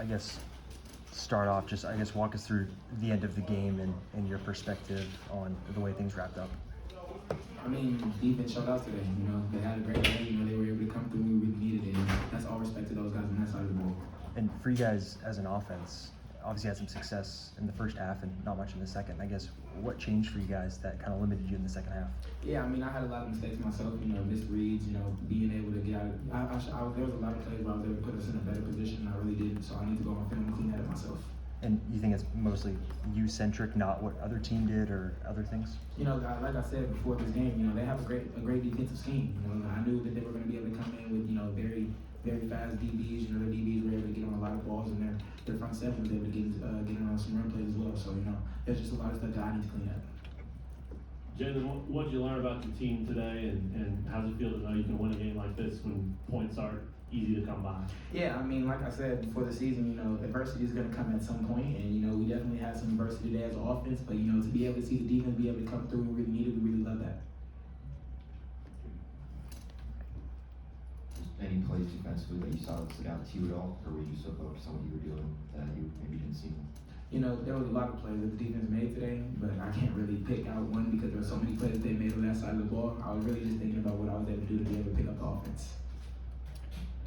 I guess, start off, just I guess walk us through the end of the game and your perspective on the way things wrapped up. I mean, defense showed out today. They had a great game. They were able to come through when we really needed it. And that's all respect to those guys on that side of the ball. And for you guys as an offense, obviously had some success in the first half and not much in the second. I guess what changed for you guys that kind of limited you in the second half? Yeah, I mean, I had a lot of mistakes myself. Missed reads. Being able to get out. There was a lot of plays where I was able to put us in a better position, and I really didn't. So I need to go on film and clean that up myself. And you think it's mostly you-centric, not what other team did or other things? Like I said before this game, they have a great defensive scheme. I knew that they were going to be able to come in with, very, very fast DBs. Their DBs were able to get on a lot of balls, and their front seven was able to get in on some run plays as well. So, there's just a lot of stuff that I need to clean up. Jalen, what did you learn about your team today, and how does it feel to know you can win a game like this when points aren't easy to come by? Yeah, I mean, like I said before the season, adversity is going to come at some point, and we definitely had some adversity today as an offense. But to be able to see the defense be able to come through when we really need it, we really love that. Any plays defensively that you saw that stood out to you at all, or were you so focused on what you were doing that you maybe didn't see them? There was a lot of plays that the defense made today, but I can't really pick out one because there were so many plays they made on that side of the ball. I was really just thinking about what I was able to do to be able to pick up the offense.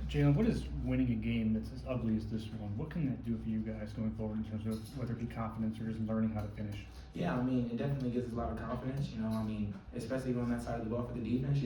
Jalen, what is winning a game that's as ugly as this one? What can that do for you guys going forward in terms of whether it be confidence or just learning how to finish? Yeah, I mean, it definitely gives us a lot of confidence. Especially on that side of the ball for the defense.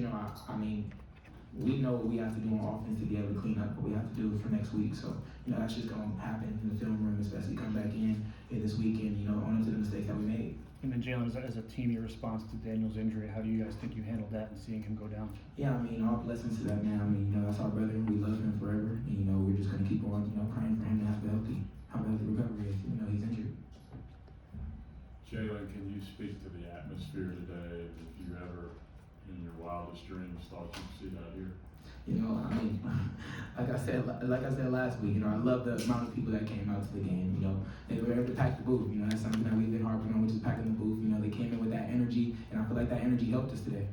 We know what we have to do on offense to be able to clean up what we have to do for next week. So, that's just going to happen in the film room, especially come back in this weekend, own up to the mistakes that we made. And then Jalen, as a team, your response to Daniels' injury, how do you guys think you handled that and seeing him go down? Yeah, all blessings to that man. That's our brother. We love him forever. And, we're just going to keep on, praying for him to have a healthy recovery if, he's injured. Jalen, can you speak to the atmosphere today? If you ever, in your wildest dreams, thought you'd see that here? Like I said last week, I love the amount of people that came out to the game. They were able to pack the booth. That's something that we've been harping on, which is packing the booth. They came in with that energy, and I feel like that energy helped us today.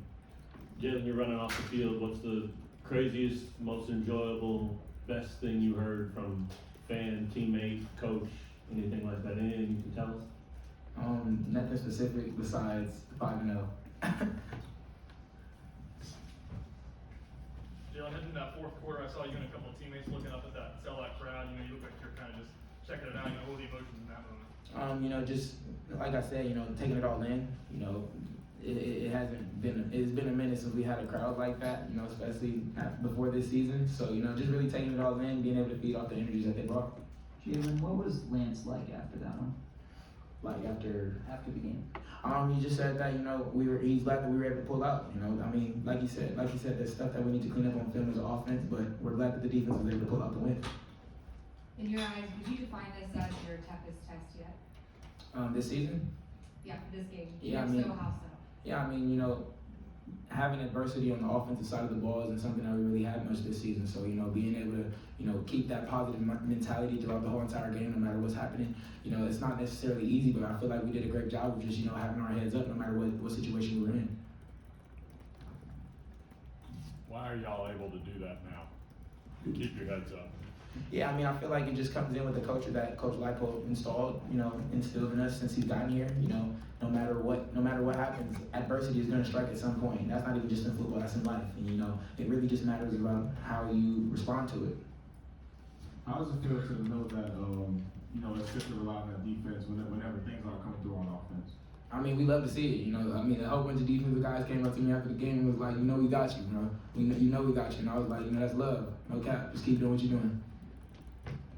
Jalen, you're running off the field. What's the craziest, most enjoyable, best thing you heard from fan, teammate, coach, anything like that? Anything you can tell us? Nothing specific besides 5-0. Jalen, hitting that fourth quarter, I saw you and a couple of teammates looking up at that sellout crowd. You look like you're kind of just checking it out. What were the emotions in that moment? Just like I said, taking it all in. It's been a minute since we had a crowd like that. Especially before this season. So just really taking it all in, being able to feed off the energies that they brought. Jalen, what was Lance like after that one? Like after the game? He just said that he's glad that we were able to pull out. Like you said, there's stuff that we need to clean up on film as an offense, but we're glad that the defense was able to pull out the win. In your eyes, would you define this as your toughest test yet? This season? Yeah, for this game. Yeah, so how so? Yeah, having adversity on the offensive side of the ball isn't something that we really had much this season. So, being able to, keep that positive mentality throughout the whole entire game, no matter what's happening, it's not necessarily easy, but I feel like we did a great job of just, having our heads up no matter what situation we're in. Why are y'all able to do that now? Keep your heads up. Yeah, I feel like it just comes in with the culture that Coach Lyko instilled in us since he's gotten here. No matter what happens, adversity is going to strike at some point. That's not even just in football, that's in life. And, it really just matters about how you respond to it. How does it feel to know that, it's good to rely on that defense whenever things aren't coming through on offense? We love to see it. A whole bunch of defensive guys came up to me after the game and was like, we got you, we got you. And I was like, that's love. No cap. Just keep doing what you're doing.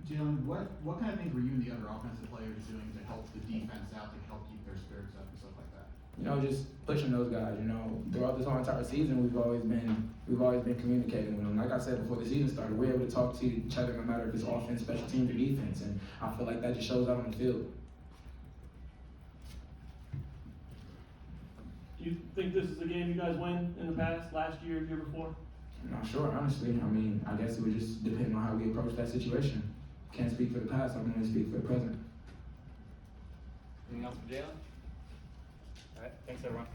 Jalen, what kind of things were you and the other offensive players doing to help the defense out, to help keep their spirits up and stuff like that? Just pushing those guys. Throughout this whole entire season, we've always been communicating with them. Like I said before the season started, we're able to talk to each other no matter if it's offense, special teams, or defense, and I feel like that just shows out on the field. Do you think this is the game you guys win in the past, last year, year before? I'm not sure, honestly. I guess it would just depend on how we approach that situation. Can't speak for the past, I can only speak for the present. Anything else for Jalen? All right, thanks everyone.